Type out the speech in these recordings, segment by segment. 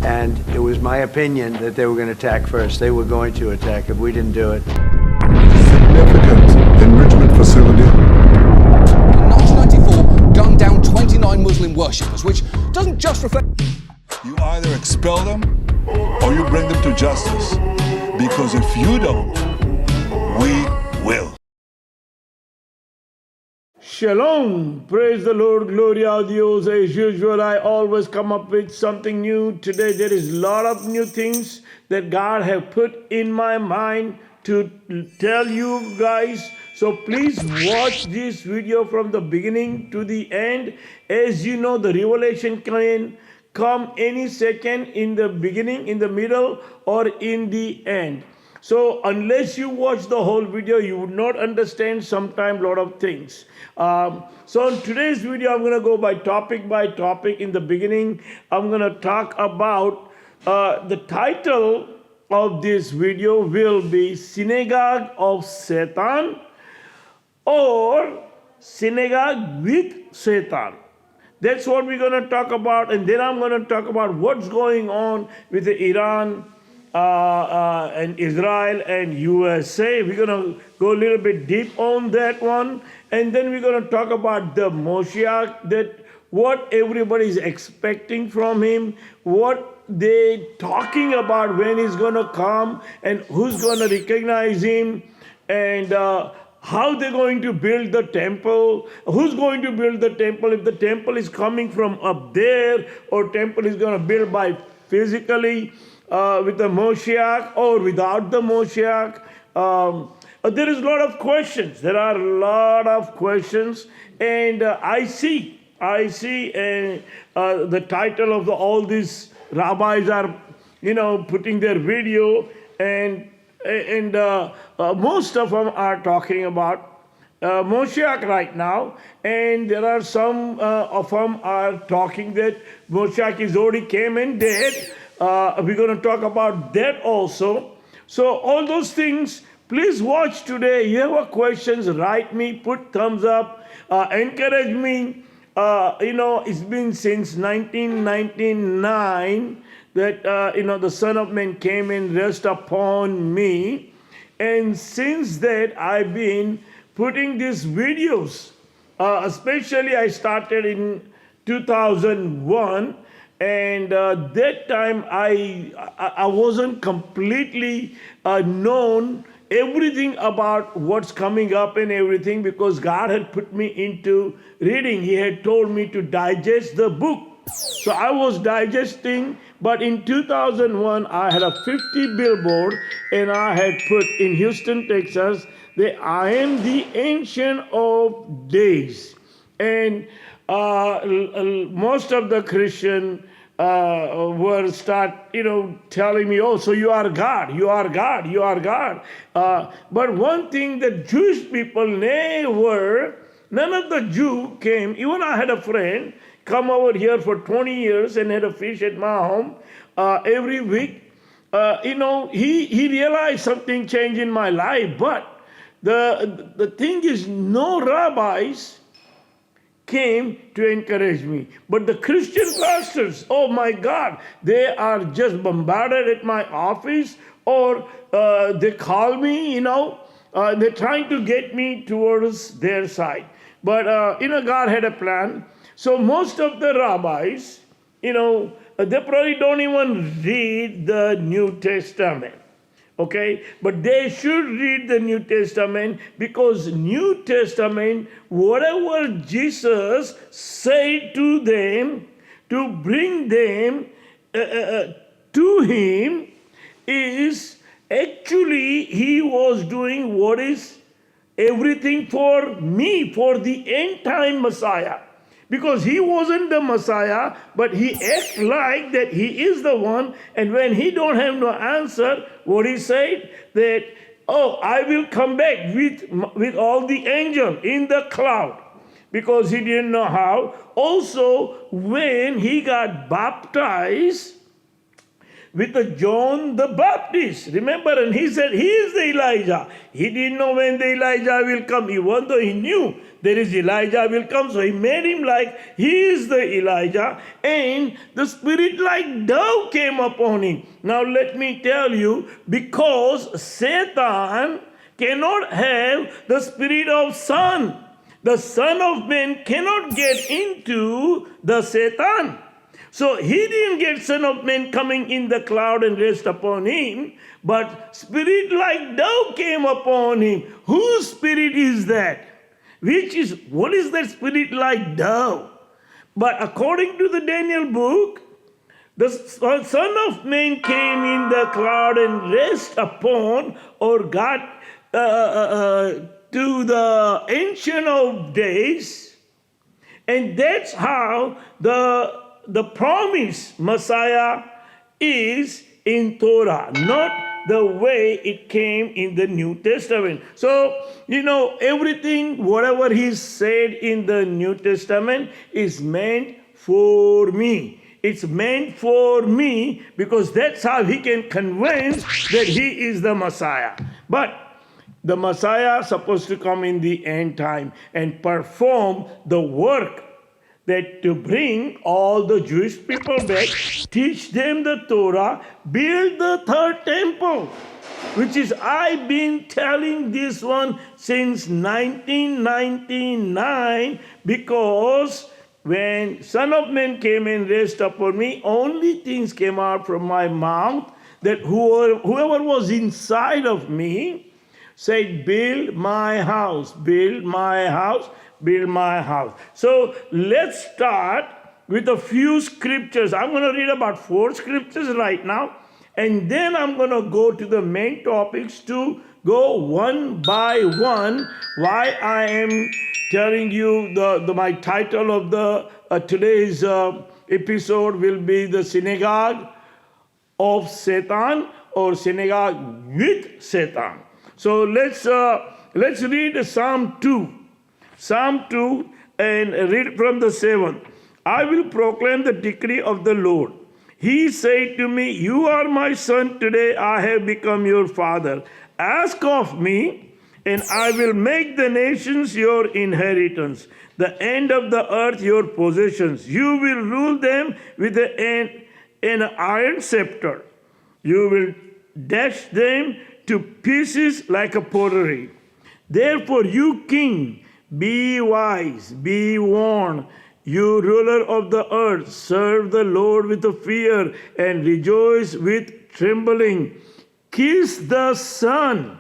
And it was my opinion that they were going to attack first. They were going to attack if we didn't do it. Significant enrichment facility. In 1994, gunned down 29 Muslim worshippers, which doesn't just reflect... You either expel them or you bring them to justice. Because if you don't, we will. Shalom, praise the Lord, gloria a Dios. As usual, I always come up with something new. Today there is a lot of new things that God have put in my mind to tell you guys. So please watch this video from the beginning to the end. As you know, the revelation can come any second, in the beginning, in the middle, or in the end. So unless you watch the whole video, you would not understand sometimes a lot of things. So in today's video, I'm going to go by topic. In the beginning, I'm going to talk about the title of this video will be Synagogue of Satan or Synagogue with Satan. That's what we're going to talk about. And then I'm going to talk about what's going on with Iran and Israel and USA. We're going to go a little bit deep on that one. And then we're going to talk about the Moshiach, that what everybody is expecting from him, what they talking about when he's going to come, and who's going to recognize him, and how they're going to build the temple, who's going to build the temple, if the temple is coming from up there, or temple is going to build by physically with the Moshiach or without the Moshiach. There is a lot of questions. There are a lot of questions, and I see the title of all these rabbis are, putting their video, and most of them are talking about Moshiach right now, and there are some of them are talking that Moshiach is already came and dead. We're going to talk about that also. So all those things, please watch today. You have questions, write me, put thumbs up, encourage me. It's been since 1999 that, the Son of Man came and rest upon me. And since that, I've been putting these videos. Especially I started in 2001. And that time I wasn't completely known everything about what's coming up and everything, because God had put me into reading. He had told me to digest the book. So I was digesting, but in 2001, I had a 50 billboard, and I had put in Houston, Texas, that I am the Ancient of Days. And most of the Christian were start, telling me, oh, so you are God, you are God, you are God. But one thing that Jewish people none of the Jew came. Even I had a friend come over here for 20 years and had a fish at my home every week. He realized something changed in my life. But the thing is, no rabbis came to encourage me. But the Christian pastors, oh my God, they are just bombarded at my office, or they call me, they're trying to get me towards their side. But, God had a plan. So most of the rabbis, they probably don't even read the New Testament. Okay, but they should read the New Testament, because New Testament, whatever Jesus said to them to bring them to him, is actually he was doing what is everything for me, for the end time Messiah. Because he wasn't the Messiah, but he acts like that he is the one. And when he don't have no answer, what he said, that, oh, I will come back with all the angels in the cloud. Because he didn't know how. Also, when he got baptized, with a John the Baptist. Remember, and he said, he is the Elijah. He didn't know when the Elijah will come, even though he knew there is Elijah will come. So he made him like he is the Elijah, and the spirit like dove came upon him. Now let me tell you, because Satan cannot have the spirit of Son. The Son of Man cannot get into the Satan. So he didn't get Son of Man coming in the cloud and rest upon him, but spirit like dove came upon him. Whose spirit is that? What is that spirit like dove? But according to the Daniel book, the Son of Man came in the cloud and rest upon or got to the Ancient of Days. And that's how the promised Messiah is in Torah, not the way it came in the New Testament. So, everything, whatever he said in the New Testament is meant for me. It's meant for me because that's how he can convince that he is the Messiah. But the Messiah is supposed to come in the end time and perform the work that to bring all the Jewish people back, teach them the Torah, build the third temple, which is I've been telling this one since 1999, because when Son of Man came and rest upon me, only things came out from my mouth that whoever was inside of me said, build my house, build my house, build my house. So let's start with a few scriptures. I'm going to read about 4 scriptures right now, and then I'm going to go to the main topics to go one by one. Why I am telling you my title of the today's episode will be the Synagogue of Satan or Synagogue with Satan. So let's read Psalm 2. Psalm 2 and read from the 7th. I will proclaim the decree of the Lord. He said to me, you are my son, today I have become your father. Ask of me, and I will make the nations your inheritance, the end of the earth your possessions. You will rule them with an iron scepter. You will dash them to pieces like a pottery. Therefore, you king, be wise, be warned. You ruler of the earth, serve the Lord with a fear and rejoice with trembling. Kiss the Son,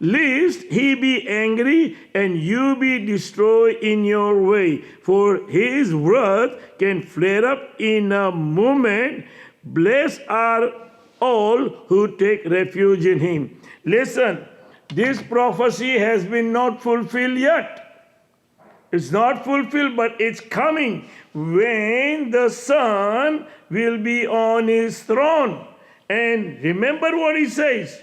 lest he be angry and you be destroyed in your way. For his wrath can flare up in a moment. Blessed are all who take refuge in him. Listen, this prophecy has been not fulfilled yet. It's not fulfilled, but it's coming when the Son will be on his throne. And remember what he says,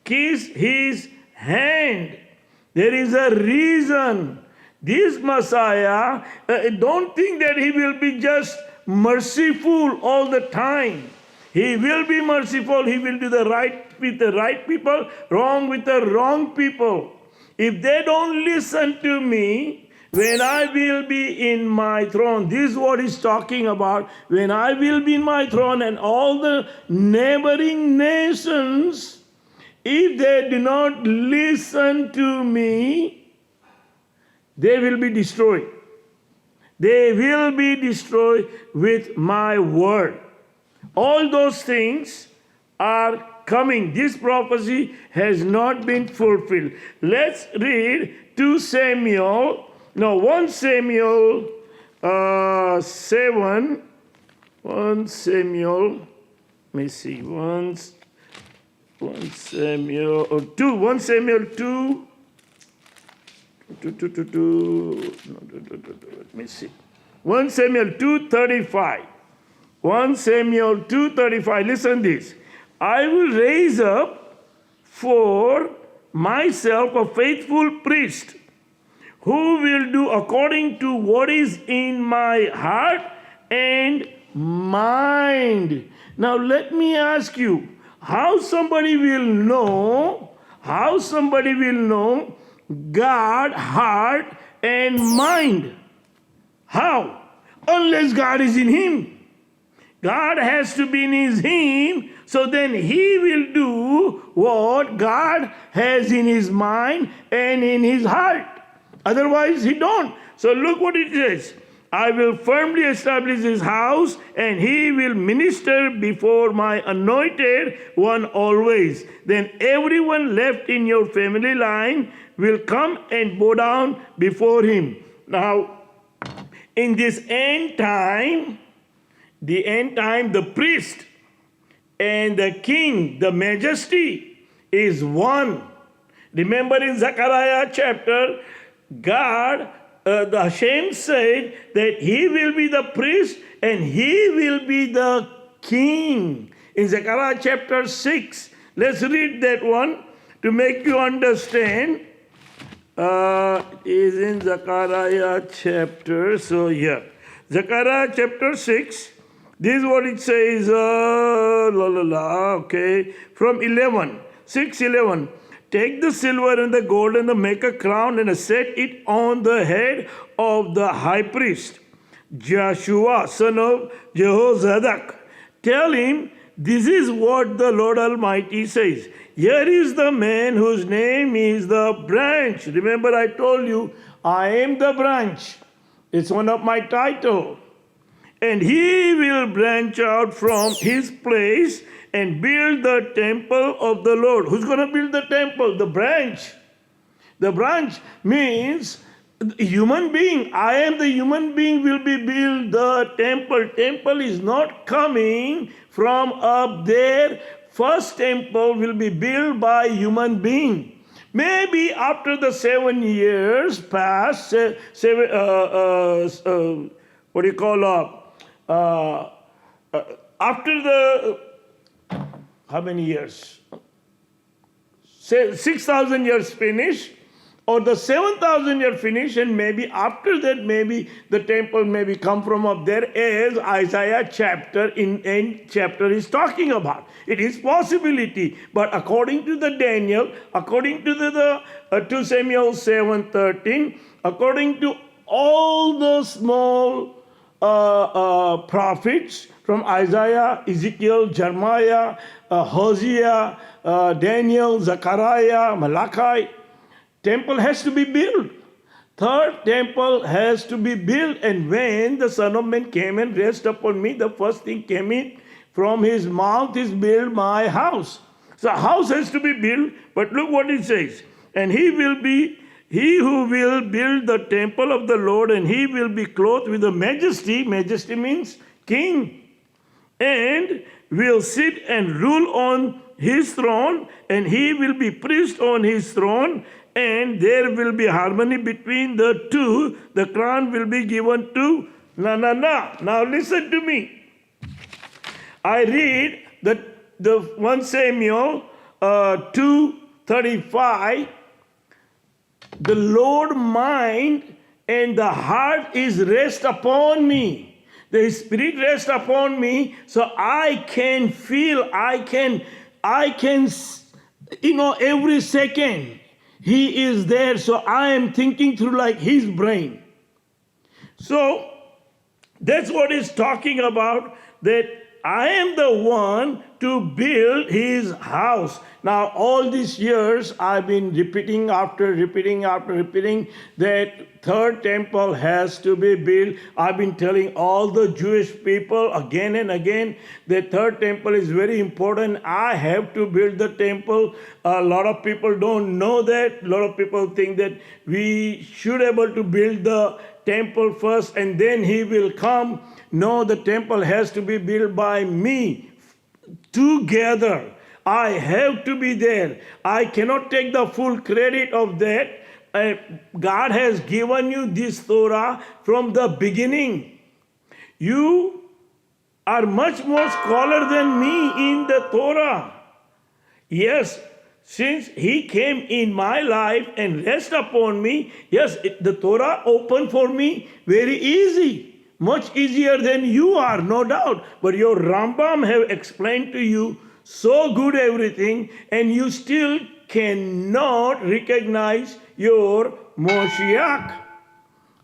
kiss his hand. There is a reason. This Messiah, don't think that he will be just merciful all the time. He will be merciful. He will do the right with the right people, wrong with the wrong people. If they don't listen to me, when I will be in my throne, this is what he's talking about. When I will be in my throne and all the neighboring nations, if they do not listen to me, they will be destroyed. They will be destroyed with my word. All those things are coming. This prophecy has not been fulfilled. Let's read 1 Samuel 7. 1 Samuel, let me see, 1 Samuel 2. 1 Samuel 2. Let me see. 1 Samuel 2:35. 1 Samuel 2:35. Listen this. I will raise up for myself a faithful priest who will do according to what is in my heart and mind. Now let me ask you, how somebody will know God, heart, and mind? How? Unless God is in him. God has to be in him, so then he will do what God has in his mind and in his heart. Otherwise, he don't. So look what it says. I will firmly establish his house, and he will minister before my anointed one always. Then everyone left in your family line will come and bow down before him. Now, in this end time, the priest and the king, the majesty, is one. Remember in Zechariah chapter, the Hashem said that he will be the priest and he will be the king. In Zechariah chapter 6, let's read that one to make you understand. Is in Zechariah chapter, Zechariah chapter 6, this is what it says, okay, from 6:11. Take the silver and the gold and make a crown and set it on the head of the high priest, Joshua, son of Jehozadak. Tell him, this is what the Lord Almighty says. Here is the man whose name is the branch. Remember I told you, I am the branch. It's one of my titles. And he will branch out from his place and build the temple of the Lord. Who's going to build the temple? The branch. The branch means human being. I am the human being will be build the temple. Temple is not coming from up there. First temple will be built by human being. Maybe after the 7 years pass, after the, how many years? 6,000 years finish, or the 7,000 year finish, and maybe after that, maybe the temple maybe come from up there, as Isaiah chapter in end chapter is talking about. It is possibility, but according to the Daniel, according to the 2 Samuel 7:13, according to all the small prophets from Isaiah, Ezekiel, Jeremiah, Hosea, Daniel, Zechariah, Malachi, temple has to be built. Third temple has to be built. And when the Son of Man came and rested upon me, the first thing came in from his mouth is build my house. So a house has to be built, but look what it says. And he who will build the temple of the Lord, and he will be clothed with the majesty. Majesty means king. And will sit and rule on his throne, and he will be priest on his throne, and there will be harmony between the two. The crown will be given to Now listen to me. I read the 1 Samuel 2:35. The Lord mind and the heart is rest upon me. The Spirit rests upon me, so I can feel, I can, every second He is there, so I am thinking through like His brain. So that's what He's talking about, that I am the one to build His house. Now, all these years, I've been repeating that third temple has to be built. I've been telling all the Jewish people again and again that third temple is very important. I have to build the temple. A lot of people don't know that. A lot of people think that we should be able to build the temple first and then He will come. No, the temple has to be built by me together. I have to be there. I cannot take the full credit of that. God has given you this Torah from the beginning. You are much more scholar than me in the Torah. Yes, since He came in my life and rest upon me, yes, the Torah opened for me very easy. much easier than you are, no doubt. But your Rambam have explained to you so good everything, and you still cannot recognize your Moshiach.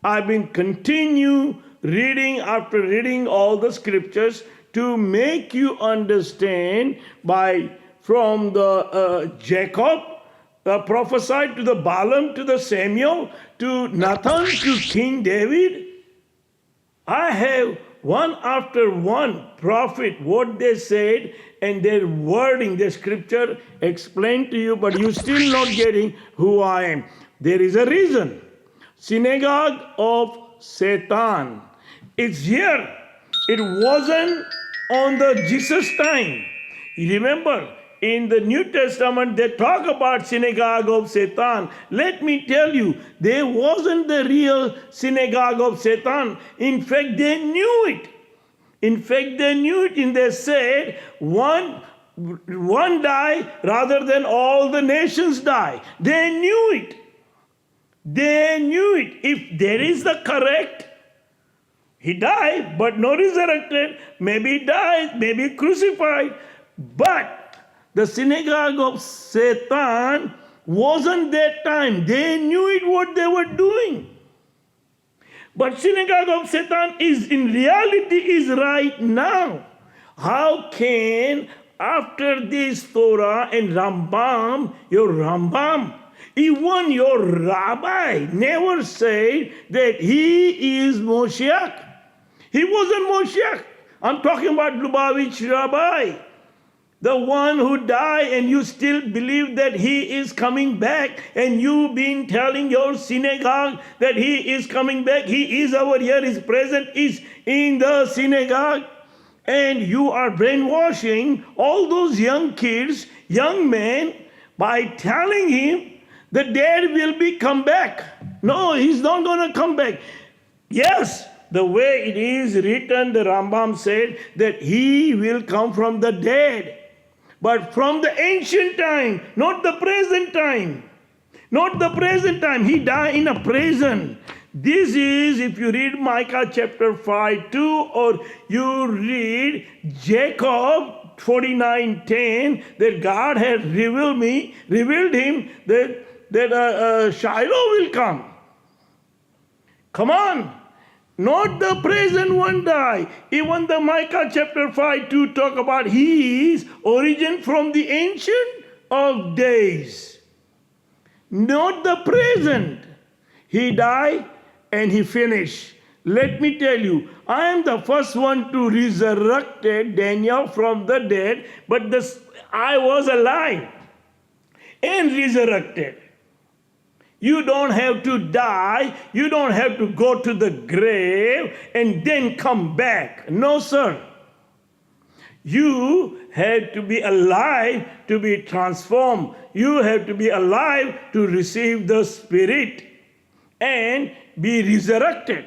I've been continue reading after reading all the scriptures to make you understand from the Jacob prophesied to the Balaam to the Samuel to Nathan to King David. I have one after one prophet what they said and their wording, the scripture explained to you, but you still not getting who I am. There is a reason. Synagogue of Satan. It's here. It wasn't on the Jesus time. You remember, in the New Testament, they talk about synagogue of Satan. Let me tell you, there wasn't the real synagogue of Satan. In fact, they knew it. In fact, they knew it, and they said, one die rather than all the nations die. They knew it. They knew it. If there is the correct, he died, but not resurrected. Maybe died, maybe crucified. But the synagogue of Satan wasn't that time. They knew it what they were doing. But synagogue of Satan is in reality is right now. How can after this Torah and Rambam, your Rambam, even your rabbi never said that he is Moshiach. He wasn't Moshiach. I'm talking about Lubavitch Rabbi. The one who died and you still believe that he is coming back, and you've been telling your synagogue that he is coming back. He is over here, his presence is in the synagogue. And you are brainwashing all those young kids, young men, by telling him the dead will be come back. No, he's not going to come back. Yes, the way it is written, the Rambam said that he will come from the dead. But from the ancient time, not the present time. Not the present time. He died in a prison. This is, if you read Micah chapter 5:2, or you read Jacob 49:10, that God had revealed him that Shiloh will come. Come on. Not the present one die. Even the Micah chapter 5:2 talk about his origin from the ancient of days. Not the present. He died and he finished. Let me tell you, I am the first one to resurrect Daniel from the dead, but I was alive and resurrected. You don't have to die. You don't have to go to the grave and then come back. No, sir. You had to be alive to be transformed. You have to be alive to receive the Spirit and be resurrected.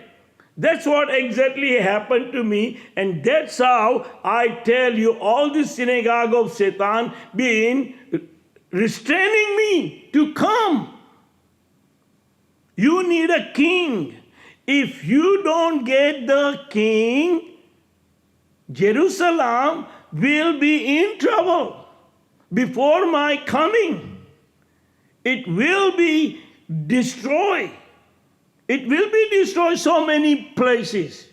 That's what exactly happened to me, and that's how I tell you all this synagogue of Satan being restraining me to come. You need a king. If you don't get the king, Jerusalem will be in trouble before my coming. It will be destroyed. It will be destroyed so many places.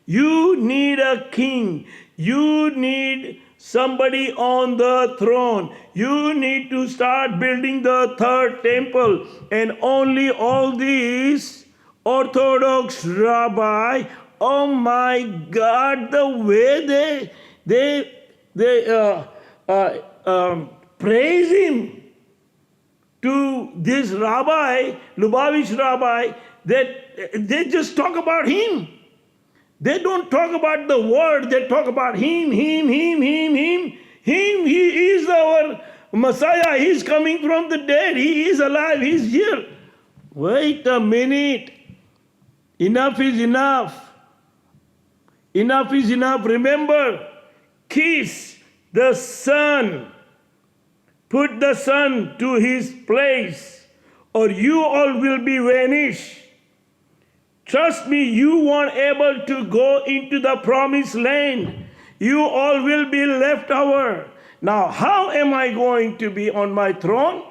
You need a king. You need somebody on the throne. You need to start building the third temple. And only all these Orthodox rabbi, oh my God, the way they praise him to this rabbi, Lubavitch rabbi, that they just talk about him. They don't talk about the word, they talk about him. He is our Messiah. He's coming from the dead. He is alive. He's here. Wait a minute. Enough is enough. Enough is enough. Remember, kiss the Son. Put the Son to his place, or you all will be vanished. Trust me, you won't able to go into the promised land. You all will be left over. Now, how am I going to be on my throne?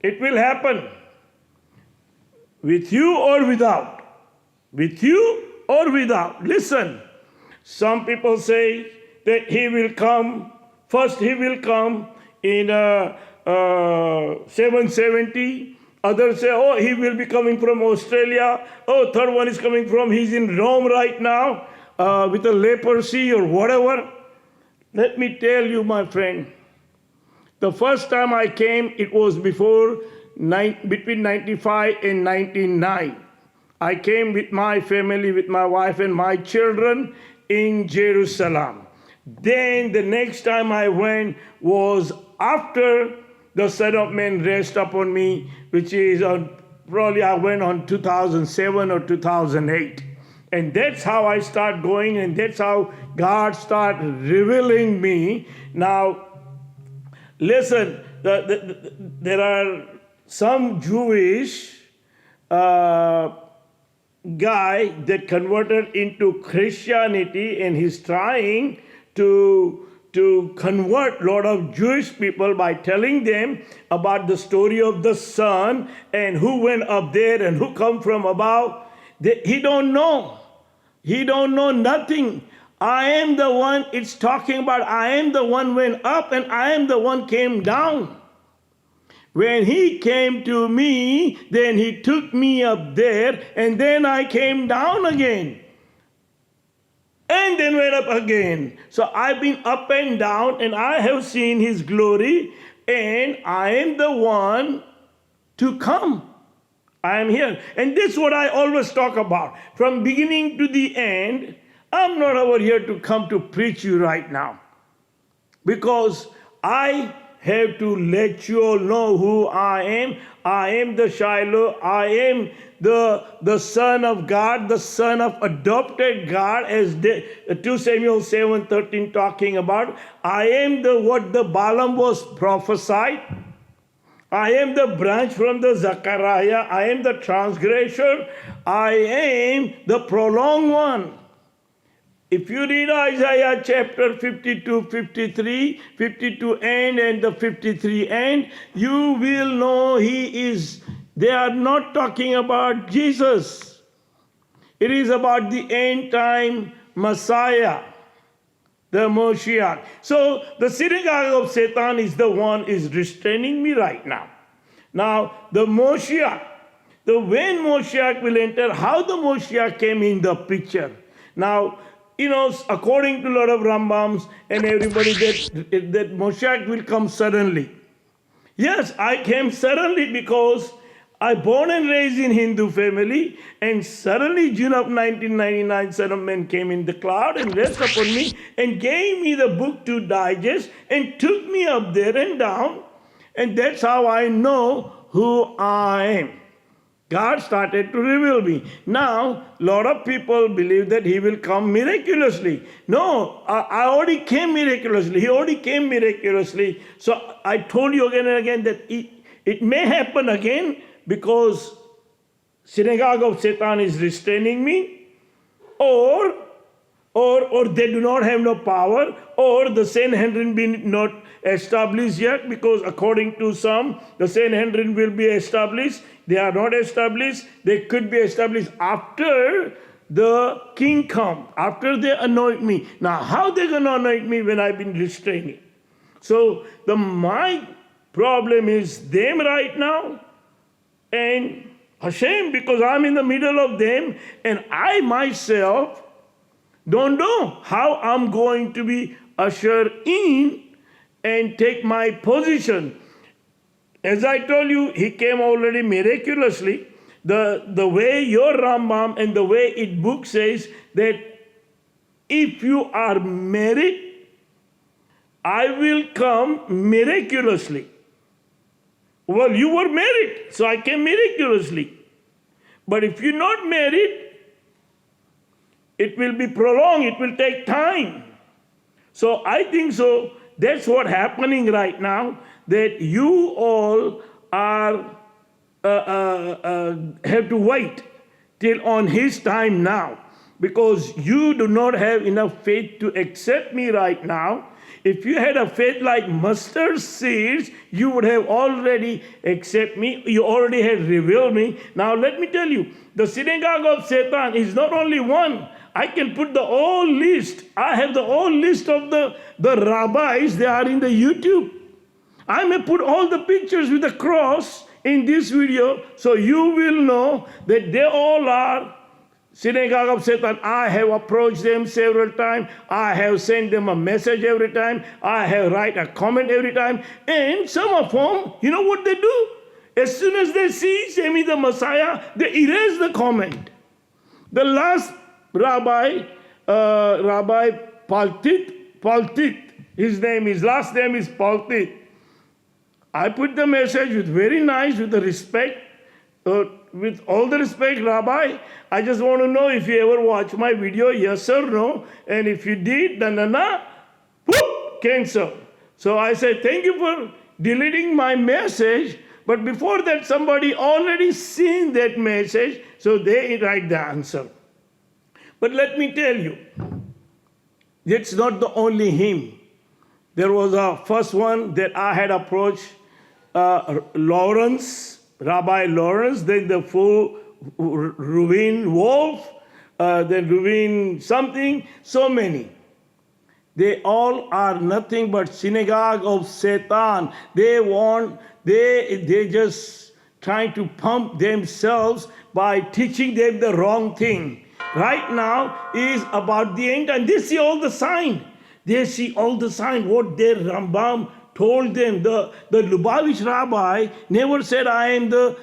It will happen with you or without. With you or without. Listen, some people say that he will come, first he will come in 770. Others say, oh, he will be coming from Australia. Oh, third one is coming from, he's in Rome right now with a leprosy or whatever. Let me tell you, my friend, the first time I came, it was between 95 and 99. I came with my family, with my wife and my children in Jerusalem. Then the next time I went was after the Son of Man rest upon me, which is probably I went on 2007 or 2008. And that's how I start going, and that's how God started revealing me. Now, listen, there are some Jewish guy that converted into Christianity, and he's trying to convert a lot of Jewish people by telling them about the story of the Son and who went up there and who come from above. He don't know. He don't know nothing. I am the one it's talking about. I am the one went up and I am the one came down. When he came to me, then he took me up there, and then I came down again. And then went up again. So I've been up and down, and I have seen his glory, and I am the one to come. I am here. And this is what I always talk about. From beginning to the end, I'm not over here to come to preach you right now. Because I have to let you all know who I am. I am the Shiloh. I am the Son of God, the Son of adopted God, as 2 Samuel 7:13 talking about. I am what the Balaam was prophesied. I am the branch from the Zechariah. I am the transgressor. I am the prolonged one. If you read Isaiah chapter 52, 53, 52 end and the 53 end, you will know they are not talking about Jesus. It is about the end time Messiah, the Moshiach. So the synagogue of Satan is the one is restraining me right now. Now the Moshiach, when Moshiach will enter, how the Moshiach came in the picture. Now, according to a lot of Rambams and everybody, that Moshiach will come suddenly. Yes, I came suddenly because I born and raised in Hindu family, and suddenly June of 1999, Son of Man came in the cloud and rested upon me and gave me the book to digest and took me up there and down, and that's how I know who I am. God started to reveal me. Now, a lot of people believe that he will come miraculously. No, I already came miraculously. He already came miraculously. So I told you again and again that it may happen again because synagogue of Satan is restraining me, or they do not have no power, or the Sanhedrin been not established yet, because according to some, the Sanhedrin will be established. They are not established. They could be established after the king comes, after they anoint me. Now, how they going to anoint me when I've been restraining? So my problem is them right now, and Hashem, because I'm in the middle of them, and I myself don't know how I'm going to be ushered in and take my position. As I told you, he came already miraculously. The way your Rambam and the way it book says that if you are married, I will come miraculously. Well, you were married, so I came miraculously. But if you're not married, it will be prolonged, it will take time. So I think so. That's what's happening right now, that you all are have to wait till on his time now, because you do not have enough faith to accept me right now. If you had a faith like mustard seeds, you would have already accepted me. You already had revealed me. Now let me tell you, the synagogue of Satan is not only one. I can put the whole list. I have the whole list of the rabbis. They are in the YouTube. I may put all the pictures with the cross in this video, so you will know that they all are synagogue of Satan. I have approached them several times. I have sent them a message every time. I have write a comment every time. And some of them, you know what they do? As soon as they see Sammy the Messiah, they erase the comment. The last Rabbi Paltit, his last name is Paltit. I put the message with very nice, with the respect, with all the respect, Rabbi. I just want to know if you ever watch my video, yes or no. And if you did, whoop, cancel. So I said, thank you for deleting my message. But before that, somebody already seen that message, so they write the answer. But let me tell you, it's not the only him. There was a first one that I had approached, Rabbi Lawrence, then the full Reuven Wolf, then Reuven something, so many. They all are nothing but synagogue of Satan. They just trying to pump themselves by teaching them the wrong thing. Right now is about the end, and they see all the sign. They see all the sign, what their Rambam told them. The Lubavitch rabbi never said, I am the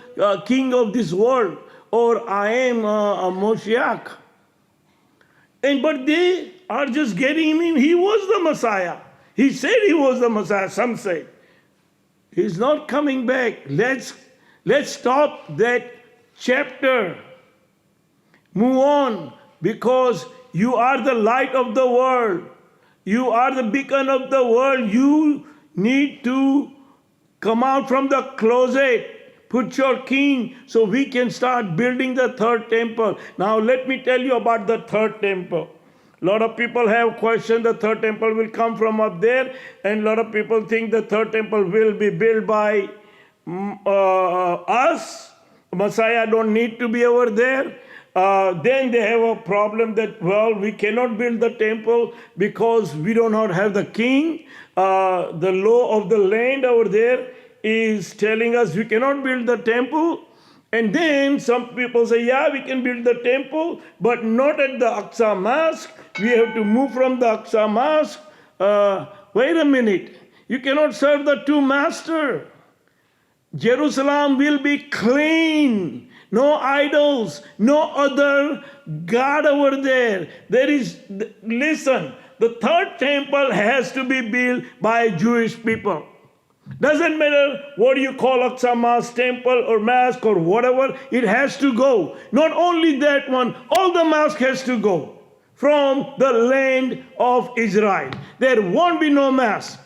king of this world, or I am a Moshiach. But they are just getting him. He was the Messiah. He said he was the Messiah, some say. He's not coming back. Let's stop that chapter. Move on, because you are the light of the world. You are the beacon of the world. You need to come out from the closet, put your king, so we can start building the third temple. Now let me tell you about the third temple. A lot of people have questioned the third temple will come from up there, and a lot of people think the third temple will be built by us. Messiah don't need to be over there. Then they have a problem that, well, we cannot build the temple because we do not have the king. The law of the land over there is telling us we cannot build the temple. And then some people say, yeah, we can build the temple, but not at the Aqsa Mosque. We have to move from the Aqsa Mosque. Wait a minute. You cannot serve the two masters. Jerusalem will be clean. No idols, no other God over there. Listen, the third temple has to be built by Jewish people. Doesn't matter what you call Aqsa Mosque temple or mosque or whatever, it has to go. Not only that one, all the mosque has to go from the land of Israel. There won't be no mosque.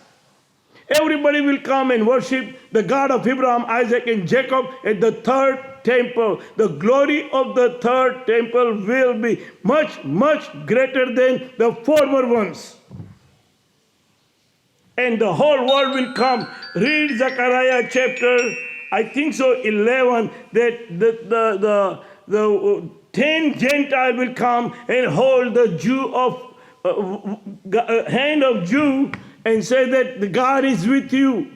Everybody will come and worship the God of Abraham, Isaac, and Jacob at the third temple. The glory of the third temple will be much, much greater than the former ones. And the whole world will come. Read Zechariah chapter, I think so, 11, that the 10 Gentiles will come and hold the hand of Jew and say that the God is with you.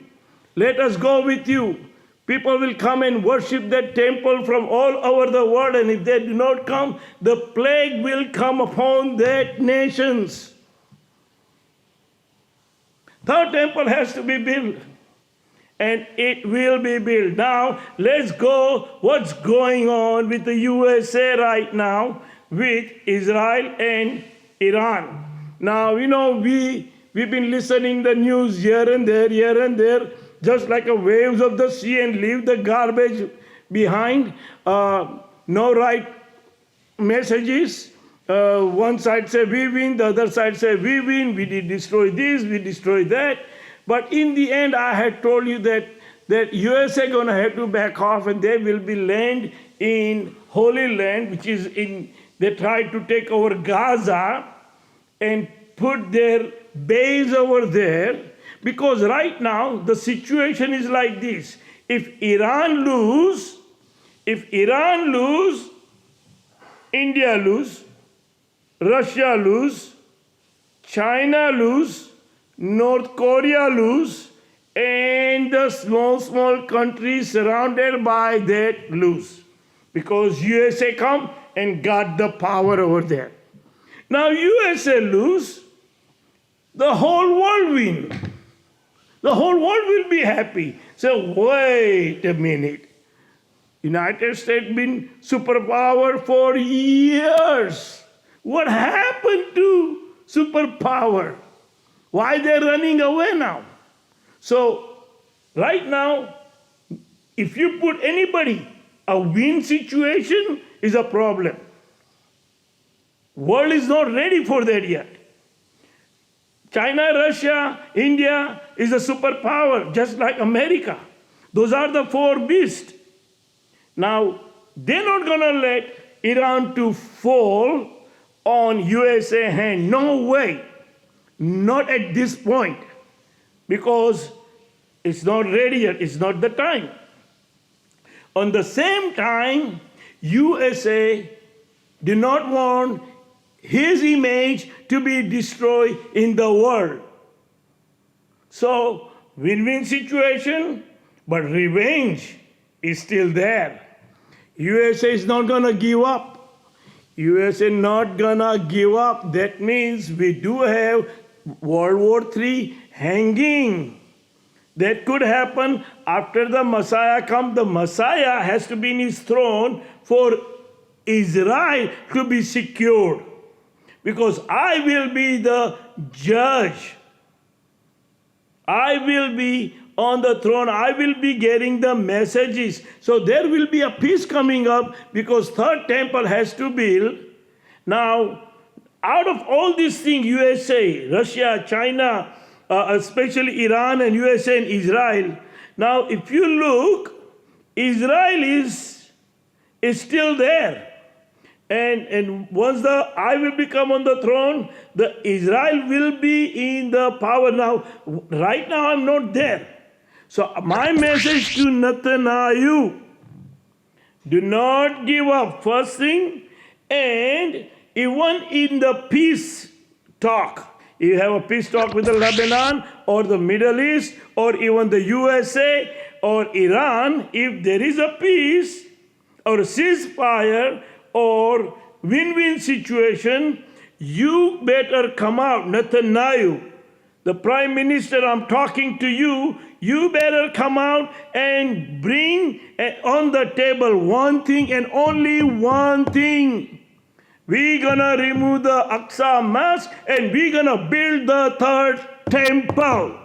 Let us go with you. People will come and worship that temple from all over the world, and if they do not come, the plague will come upon that nations. Third temple has to be built, and it will be built. Now, let's go what's going on with the USA right now with Israel and Iran. Now, we've been listening the news here and there, just like a waves of the sea, and leave the garbage behind. No right messages. One side say we win, the other side say we win, we did destroy this, we destroy that. But in the end, I had told you that that USA going to have to back off and they will be land in Holy Land, which is in, they tried to take over Gaza and put their base over there, because right now the situation is like this. If Iran lose, India lose, Russia lose, China lose, North Korea lose, and the small countries surrounded by that lose. Because USA come and got the power over there. Now USA lose, the whole world win. The whole world will be happy. So wait a minute. United States been superpower for years. What happened to superpower? Why they're running away now? So right now, if you put anybody, a win situation is a problem. World is not ready for that yet. China, Russia, India is a superpower, just like America. Those are the four beasts. Now, they're not going to let Iran to fall on USA hand. No way. Not at this point. Because it's not ready yet. It's not the time. On the same time, USA do not want his image to be destroyed in the world. So, win-win situation, but revenge is still there. USA is not going to give up. USA not going to give up. That means we do have World War III hanging. That could happen after the Messiah comes. The Messiah has to be in his throne for Israel to be secured. Because I will be the judge. I will be on the throne. I will be getting the messages. So there will be a peace coming up because third temple has to build. Now, out of all these things, USA, Russia, China, especially Iran and USA and Israel. Now, if you look, Israel is still there. And once I will become on the throne, the Israel will be in the power. Now, right now I'm not there. So my message to Netanyahu, do not give up. First thing, and even in the peace talk, you have a peace talk with the Lebanon or the Middle East or even the USA or Iran, if there is a peace or a ceasefire or win-win situation, you better come out. Netanyahu, the Prime Minister, I'm talking to you, you better come out and bring on the table one thing and only one thing. We're gonna remove the Aqsa mask and we're gonna build the third temple.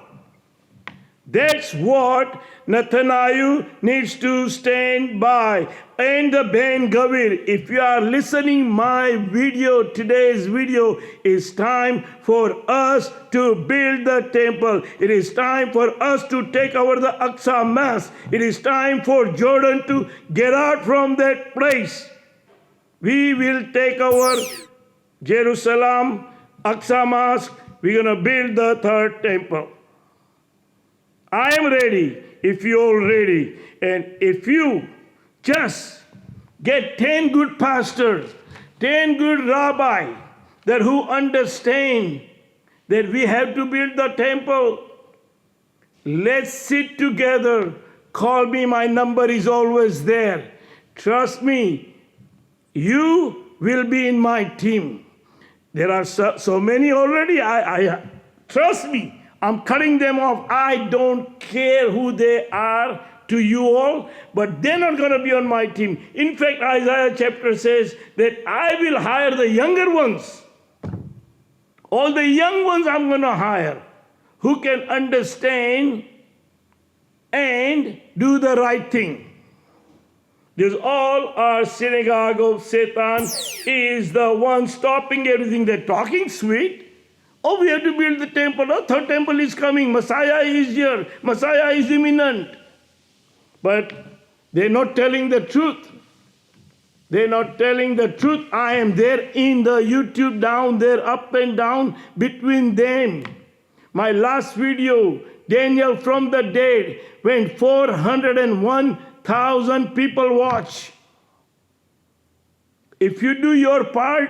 That's what Netanyahu needs to stand by. And the Ben Gavir, if you are listening my video, today's video, it's time for us to build the temple. It is time for us to take over the Aqsa Mosque. It is time for Jordan to get out from that place. We will take over Jerusalem, Aqsa Mosque. We're going to build the third temple. I am ready if you're ready. And if you just get 10 good pastors, 10 good rabbis that who understand that we have to build the temple, let's sit together. Call me, my number is always there. Trust me, you will be in my team. There are so many already. I trust me. I'm cutting them off. I don't care who they are to you all, but they're not going to be on my team. In fact, Isaiah chapter says that I will hire the younger ones. All the young ones I'm going to hire who can understand and do the right thing. This all our synagogue of Satan is the one stopping everything. They're talking sweet. Oh, we have to build the temple. Oh, third temple is coming. Messiah is here. Messiah is imminent. But they're not telling the truth. They're not telling the truth. I am there in the YouTube down there, up and down between them. My last video, Daniel from the dead, when 401,000 people watch. If you do your part,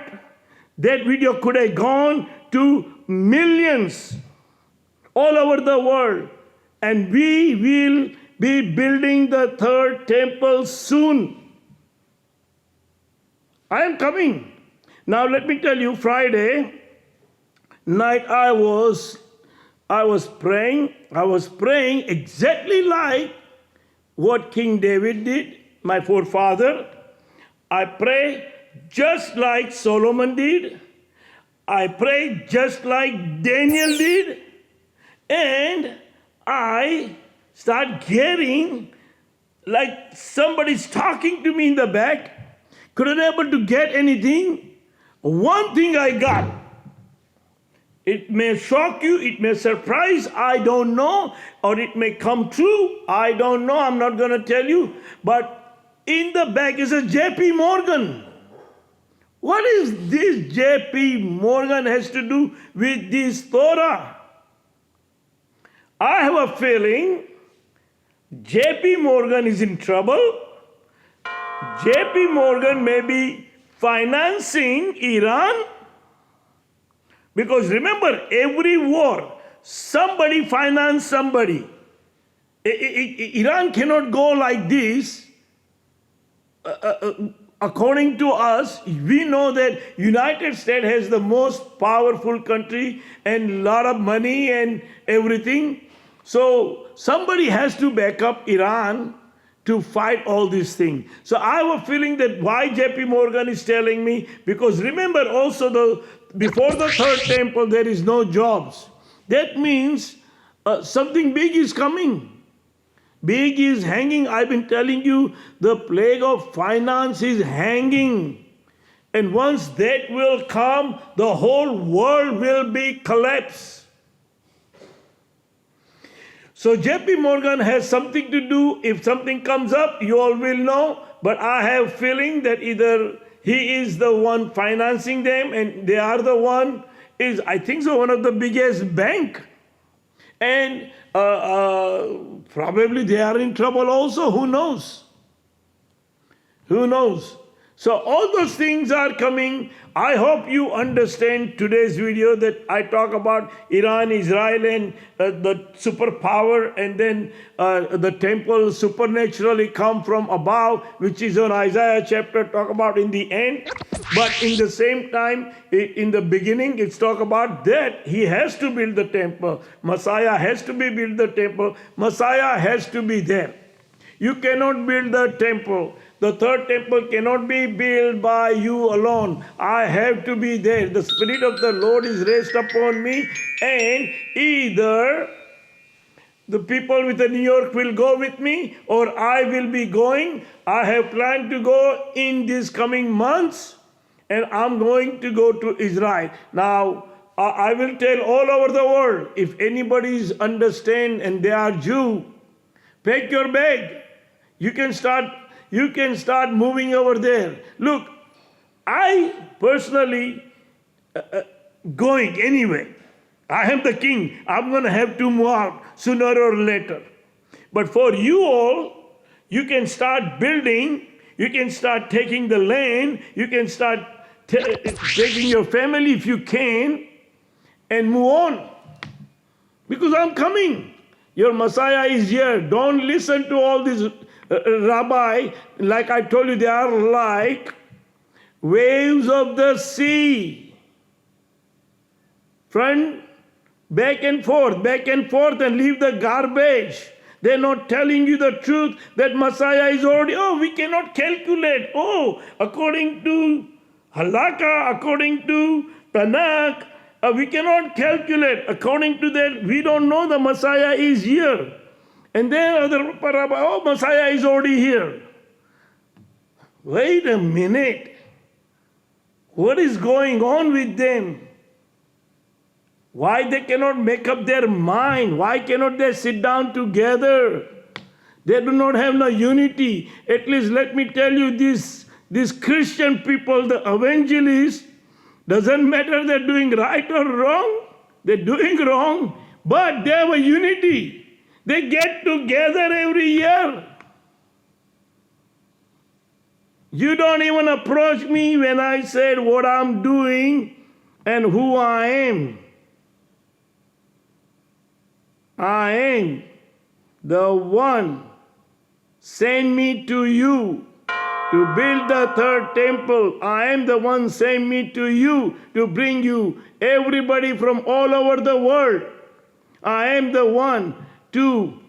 that video could have gone to millions all over the world. And we will be building the third temple soon. I am coming. Now let me tell you, Friday night I was praying. I was praying exactly like what King David did, my forefather. I pray just like Solomon did. I pray just like Daniel did. And I start getting like somebody's talking to me in the back. Couldn't able to get anything. One thing I got. It may shock you, it may surprise, I don't know, or it may come true, I don't know, I'm not going to tell you. But in the back is a J.P. Morgan. What is this J.P. Morgan has to do with this Torah? I have a feeling J.P. Morgan is in trouble. J.P. Morgan may be financing Iran. Because remember, every war, somebody financed somebody. Iran cannot go like this. According to us, we know that United States has the most powerful country and a lot of money and everything. So somebody has to back up Iran to fight all these things. So I have a feeling that why J.P. Morgan is telling me, because remember also before the third temple there is no jobs. That means something big is coming. Big is hanging. I've been telling you the plague of finance is hanging. And once that will come, the whole world will be collapsed. So J.P. Morgan has something to do. If something comes up, you all will know. But I have a feeling that either he is the one financing them and they are the one, is I think so, one of the biggest bank. And probably they are in trouble also. Who knows? Who knows? So all those things are coming. I hope you understand today's video that I talk about Iran, Israel, and the superpower, and then the temple supernaturally come from above, which is on Isaiah chapter, talk about in the end. But in the same time, in the beginning, it's talk about that he has to build the temple. Messiah has to be build the temple. Messiah has to be there. You cannot build the temple. The third temple cannot be built by you alone. I have to be there. The Spirit of the Lord is raised upon me, and either the people with the New York will go with me or I will be going. I have planned to go in these coming months, and I'm going to go to Israel. Now, I will tell all over the world, if anybody is understand and they are Jew, pack your bag. You can start moving over there. Look, I personally going anyway. I am the king. I'm going to have to move out sooner or later. But for you all, you can start building. You can start taking the land. You can start taking your family if you can and move on. Because I'm coming. Your Messiah is here. Don't listen to all these rabbi. Like I told you, they are like waves of the sea. Friend, back and forth, and leave the garbage. They're not telling you the truth that Messiah is already, we cannot calculate. According to Halakha, according to Tanakh, we cannot calculate. According to that, we don't know the Messiah is here. And then other rabbi, Messiah is already here. Wait a minute. What is going on with them? Why they cannot make up their mind? Why cannot they sit down together? They do not have no unity. At least let me tell you this, these Christian people, the evangelists, doesn't matter they're doing right or wrong. They're doing wrong, but they have a unity. They get together every year. You don't even approach me when I said what I'm doing and who I am. I am the one sent me to you to build the third temple. I am the one sent me to you to bring you everybody from all over the world. I am the one to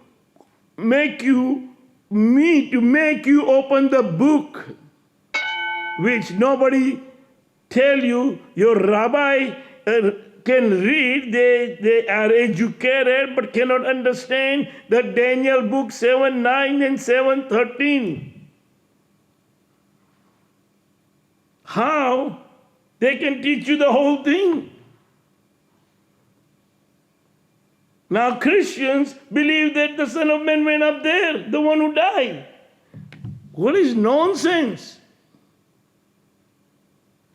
make you open the book which nobody tell you. Your rabbi can read, they are educated but cannot understand the Daniel book 7:9 and 7:13. How they can teach you the whole thing? Now Christians believe that the Son of Man went up there, the one who died. What is nonsense?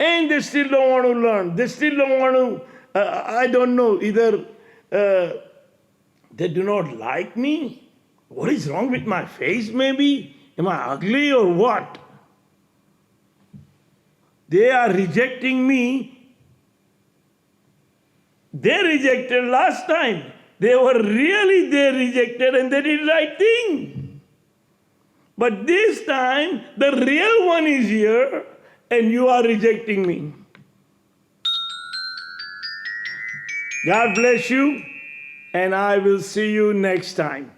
And they still don't want to learn. They still don't want to, I don't know, either they do not like me. What is wrong with my face maybe? Am I ugly or what? They are rejecting me. They rejected last time. They rejected and they did the right thing. But this time, the real one is here and you are rejecting me. God bless you, and I will see you next time.